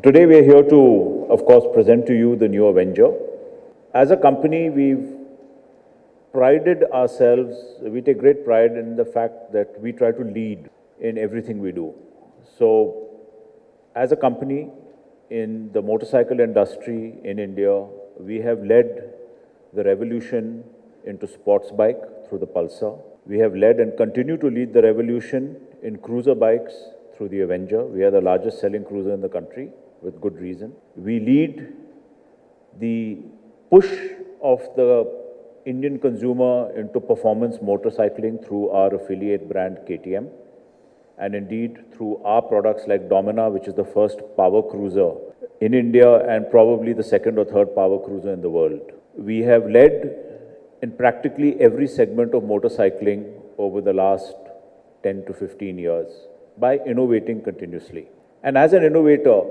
Today we are here to, of course, present to you the new Avenger. As a company, we've prided ourselves, we take great pride in the fact that we try to lead in everything we do. So, as a company in the motorcycle industry in India, we have led the revolution into sports bike through the Pulsar. We have led and continue to lead the revolution in cruiser bikes through the Avenger. We are the largest selling cruiser in the country with good reason. We lead the push of the Indian consumer into performance motorcycling through our affiliate brand KTM, and indeed through our products like Domina, which is the first power cruiser in India and probably the second or third power cruiser in the world. We have led in practically every segment of motorcycling over the last 10 to 15 years by innovating continuously. And as an innovator,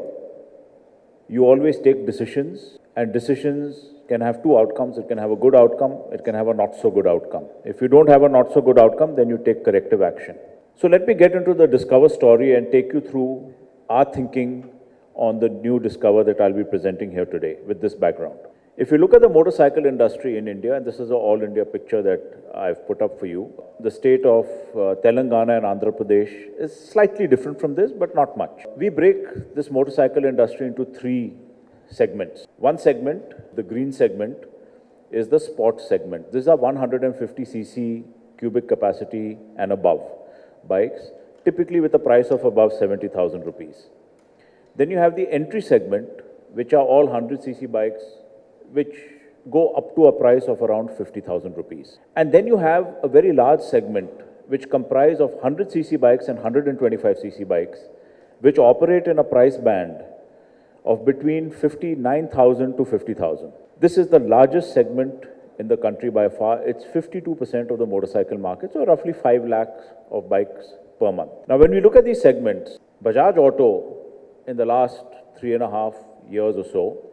you always take decisions, and decisions can have two outcomes. It can have a good outcome, it can have a not so good outcome. If you don't have a not so good outcome, then you take corrective action. So let me get into the Discover story and take you through our thinking on the new Discover that I'll be presenting here today with this background. If you look at the motorcycle industry in India, and this is an all-India picture that I've put up for you, the state of Telangana and Andhra Pradesh is slightly different from this, but not much. We break this motorcycle industry into three segments. One segment, the green segment, is the sports segment. These are 150cc cubic capacity and above bikes, typically with a price of above 70,000 rupees. Then you have the entry segment, which are all 100cc bikes, which go up to a price of around 50,000 rupees. And then you have a very large segment, which comprise of 100cc bikes and 125cc bikes, which operate in a price band of between 59,000 to 50,000. This is the largest segment in the country by far. It's 52% of the motorcycle market, so roughly 5 lakhs of bikes per month. Now, when we look at these segments, Bajaj Auto in the last 3.5 years or so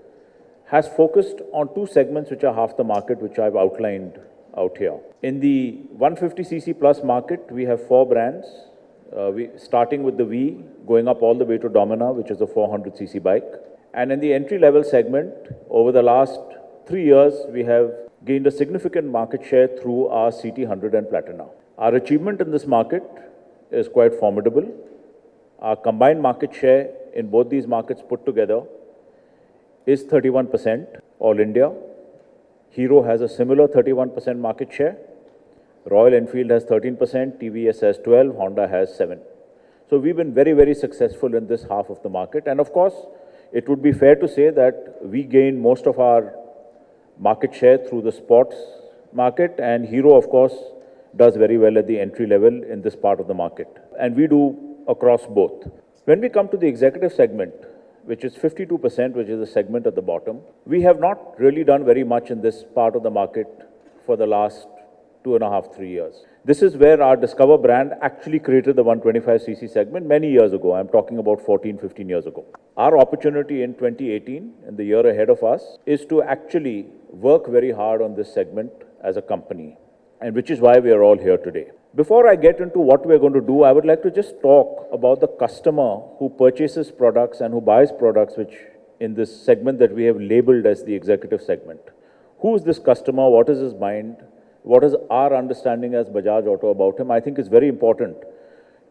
has focused on two segments which are half the market, which I've outlined out here. In the 150cc plus market, we have 4 brands, starting with the V, going up all the way to Domina, which is a 400cc bike. And in the entry-level segment, over the last 3 years, we have gained a significant market share through our CT100 and Platina. Our achievement in this market is quite formidable. Our combined market share in both these markets put together is 31%, all India. Hero has a similar 31% market share. Royal Enfield has 13%, TVS has 12%, Honda has 7%. So we've been very, very successful in this half of the market. And of course, it would be fair to say that we gain most of our market share through the sports market, and Hero, of course, does very well at the entry level in this part of the market. And we do across both. When we come to the executive segment, which is 52%, which is the segment at the bottom, we have not really done very much in this part of the market for the last 2.5, 3 years. This is where our Discover brand actually created the 125cc segment many years ago. I'm talking about 14, 15 years ago. Our opportunity in 2018, and the year ahead of us, is to actually work very hard on this segment as a company, and which is why we are all here today. Before I get into what we're going to do, I would like to just talk about the customer who purchases products and who buys products which in this segment that we have labeled as the executive segment. Who is this customer? What is his mind? What is our understanding as Bajaj Auto about him? I think it's very important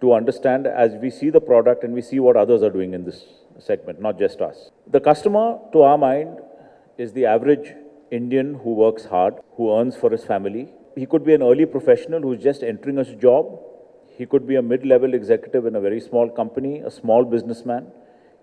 to understand as we see the product and we see what others are doing in this segment, not just us. The customer, to our mind, is the average Indian who works hard, who earns for his family. He could be an early professional who's just entering his job. He could be a mid-level executive in a very small company, a small businessman.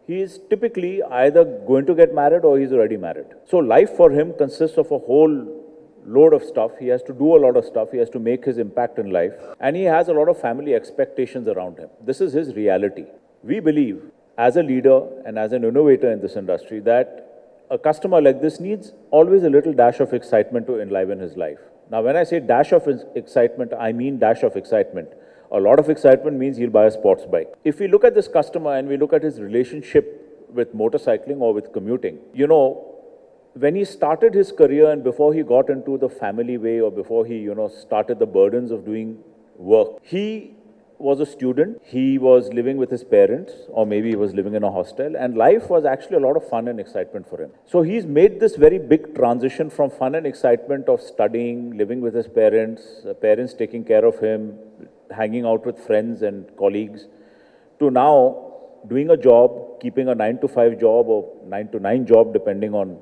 He is typically either going to get married or he's already married. So life for him consists of a whole load of stuff. He has to do a lot of stuff. He has to make his impact in life. And he has a lot of family expectations around him. This is his reality. We believe, as a leader and as an innovator in this industry, that a customer like this needs always a little dash of excitement to enliven his life. Now, when I say dash of excitement, I mean dash of excitement. A lot of excitement means he'll buy a sports bike. If we look at this customer and we look at his relationship with motorcycling or with commuting, you know, when he started his career and before he got into the family way or before he, started the burdens of doing work, he was a student. He was living with his parents, or maybe he was living in a hostel, and life was actually a lot of fun and excitement for him. So he's made this very big transition from fun and excitement of studying, living with his parents taking care of him, hanging out with friends and colleagues, to now doing a job, keeping a 9 to 5 job or 9 to 9 job, depending on,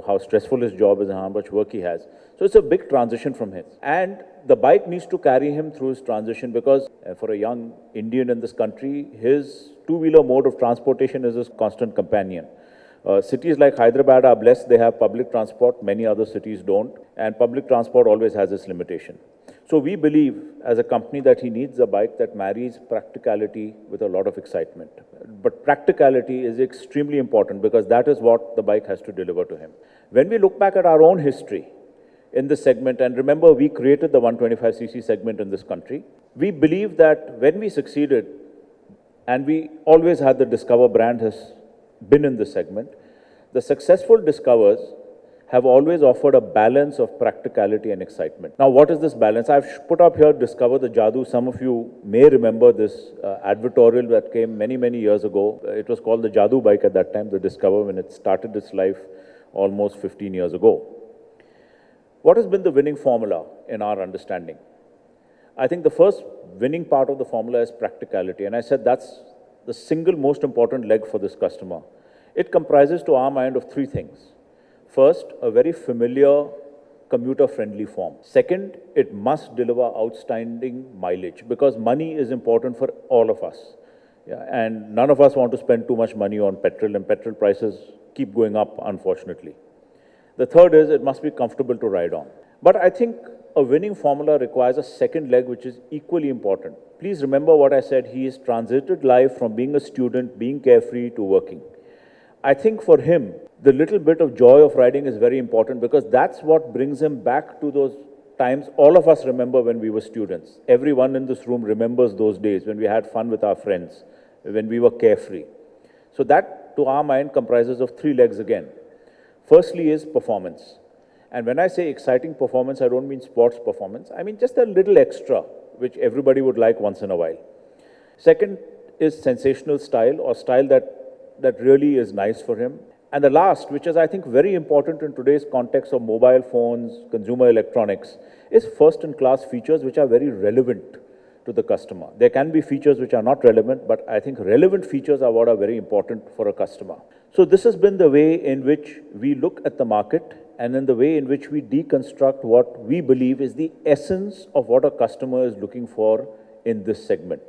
how stressful his job is and how much work he has. So it's a big transition from him. And the bike needs to carry him through his transition, because for a young Indian in this country, his two-wheeler mode of transportation is his constant companion. Cities like Hyderabad are blessed, they have public transport, many other cities don't, and public transport always has its limitation. So we believe as a company that he needs a bike that marries practicality with a lot of excitement. But practicality is extremely important, because that is what the bike has to deliver to him. When we look back at our own history in this segment, and remember we created the 125cc segment in this country, we believe that when we succeeded, and we always had the Discover brand has been in this segment, the successful Discovers have always offered a balance of practicality and excitement. Now, what is this balance? I've put up here Discover the Jadoo. Some of you may remember this advertorial that came many, many years ago. It was called the Jadoo bike at that time, the Discover, when it started its life almost 15 years ago. What has been the winning formula in our understanding? I think the first winning part of the formula is practicality. And I said that's the single most important leg for this customer. It comprises, to our mind, of three things. First, a very familiar, commuter-friendly form. Second, it must deliver outstanding mileage, because money is important for all of us. Yeah, and none of us want to spend too much money on petrol, and petrol prices keep going up, unfortunately. The third is it must be comfortable to ride on. But I think a winning formula requires a second leg, which is equally important. Please remember what I said. He has transited life from being a student, being carefree, to working. I think for him, the little bit of joy of riding is very important, because that's what brings him back to those times all of us remember when we were students. Everyone in this room remembers those days when we had fun with our friends, when we were carefree. So that, to our mind, comprises of three legs again. Firstly is performance. And when I say exciting performance, I don't mean sports performance. I mean just a little extra, which everybody would like once in a while. Second is sensational style, or style that really is nice for him. And the last, which is I think very important in today's context of mobile phones, consumer electronics, is first-in-class features which are very relevant to the customer. There can be features which are not relevant, but I think relevant features are what are very important for a customer. So this has been the way in which we look at the market, and in the way in which we deconstruct what we believe is the essence of what a customer is looking for in this segment.